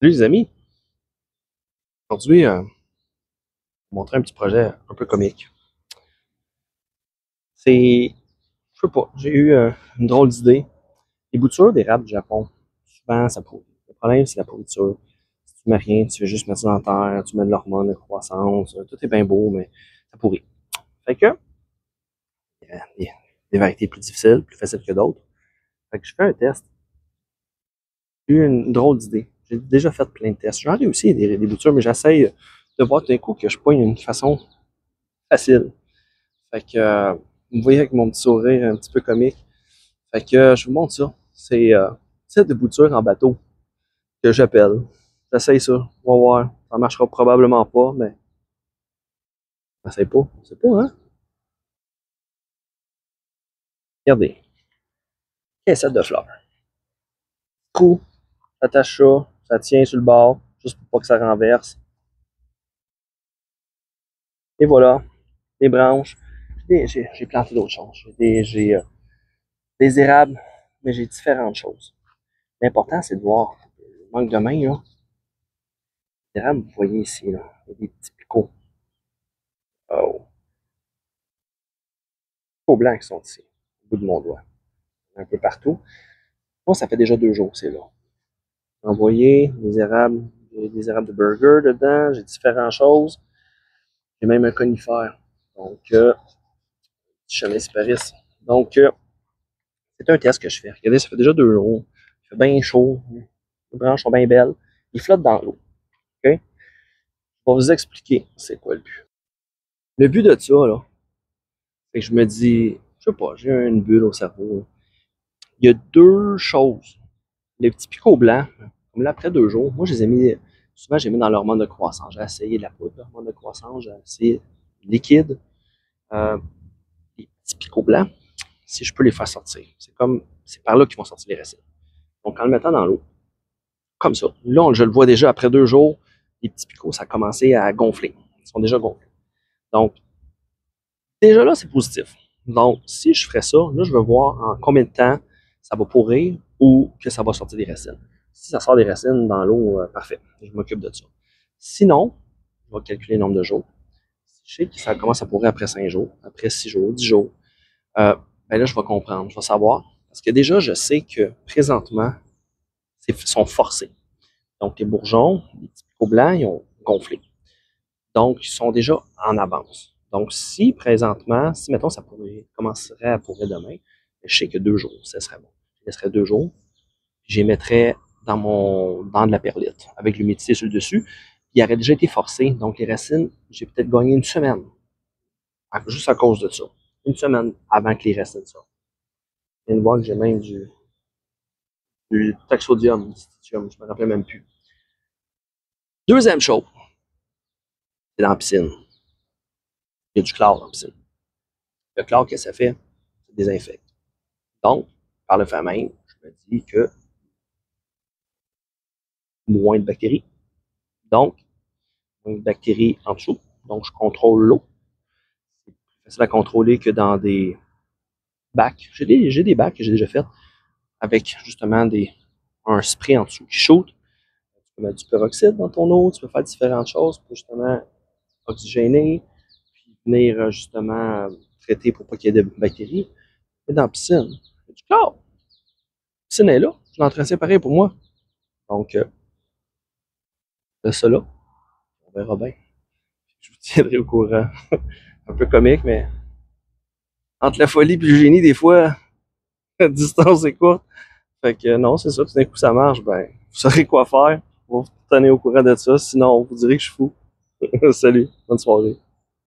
Salut les amis, aujourd'hui, je vais vous montrer un petit projet un peu comique. Je sais pas, j'ai eu une drôle d'idée. Les boutures d'érable du Japon, souvent ça pourrit. Le problème, c'est la pourriture. Si tu mets rien, tu fais juste mettre ça dans la terre, tu mets de l'hormone de croissance, tout est bien beau, mais ça pourrit. Fait que, il y a des variétés plus difficiles, plus faciles que d'autres. Fait que je fais un test. J'ai eu une drôle d'idée. J'ai déjà fait plein de tests. J'en ai réussi des boutures, mais j'essaye de voir d'un coup que je pogne une façon facile. Fait que, vous voyez avec mon petit sourire un petit peu comique. Fait que, je vous montre ça. C'est set de bouture en bateau que j'appelle. J'essaye ça. On va voir. Ça marchera probablement pas, mais j'essaye pas. On sait pas, hein? Regardez. Caissette de fleurs. Trou. J'attache ça. Ça tient sur le bord. Juste pour pas que ça renverse. Et voilà. Les branches. J'ai planté d'autres choses. J'ai des érables, mais j'ai différentes choses. L'important, c'est de voir. Le manque de main, là. Vous voyez ici, là, il y a des petits picots. Oh. Picots blancs qui sont ici, au bout de mon doigt. Un peu partout. Moi, ça fait déjà 2 jours que c'est là. Vous voyez, des érables, j'ai des érables de burger dedans, j'ai différentes choses. J'ai même un conifère. Donc, chemin Paris. Donc, c'est un test que je fais. Regardez, ça fait déjà 2 jours. Il fait bien chaud. Les branches sont bien belles. Ils flottent dans l'eau. OK? Je vais vous expliquer c'est quoi le but. Le but de ça, là, c'est que je me dis, je sais pas, j'ai une bulle au cerveau. Là. Il y a 2 choses. Les petits picots blancs, comme là, après 2 jours, moi, je les ai mis, souvent, j'ai mis dans l'hormone de croissance. J'ai essayé de la poudre d'hormone de croissance, j'ai essayé liquide. Euh, les petits picots blancs, si je peux les faire sortir. C'est par là qu'ils vont sortir les racines. Donc, en le mettant dans l'eau, comme ça. Là, je le vois déjà, après 2 jours, les petits picots, ça a commencé à gonfler. Ils sont déjà gonflés. Donc, déjà là, c'est positif. Donc, si je ferais ça, là, je veux voir en combien de temps ça va pourrir ou que ça va sortir des racines. Si ça sort des racines dans l'eau, parfait, je m'occupe de ça. Sinon, je vais calculer le nombre de jours. Si je sais que ça commence à pourrir après 5 jours, après 6 jours, 10 jours, ben là, je vais comprendre, je vais savoir. Parce que déjà, je sais que présentement, ils sont forcés. Donc, les bourgeons, les petits picots blancs, ils ont gonflé. Donc, ils sont déjà en avance. Donc, si présentement, si mettons ça commencerait à pourrir demain, je sais que 2 jours, ça serait bon. Je laisserais 2 jours, je les mettrais dans de la perlite, avec l'humidité sur le dessus. Il aurait déjà été forcé, donc les racines, j'ai peut-être gagné une semaine, juste à cause de ça. Une semaine avant que les racines sortent. Je viens de voir que j'ai même du taxodium, je me rappelais même plus. Deuxième chose, c'est dans la piscine. Il y a du chlore dans la piscine. Le chlore, qu'est-ce que ça fait? Ça désinfecte. Donc, par le fait même, je me dis que moins de bactéries. Donc, moins de bactéries en dessous. Donc, je contrôle l'eau. C'est plus facile à contrôler que dans des bacs. J'ai des bacs que j'ai déjà fait avec justement un spray en dessous qui shoot. Tu peux mettre du peroxyde dans ton eau, tu peux faire différentes choses pour justement oxygéner, puis venir justement traiter pour pas qu'il y ait de bactéries. Mais dans la piscine, il y a du chlore. La piscine est là, je l'entretiens pareil pour moi. Donc, de cela, on verra bien. Je vous tiendrai au courant. Un peu comique, mais entre la folie et le génie, des fois, la distance est courte. Fait que non, c'est ça, tout d'un coup ça marche, ben, vous saurez quoi faire. On va vous tenir au courant de ça, sinon on vous dirait que je suis fou. Salut, bonne soirée.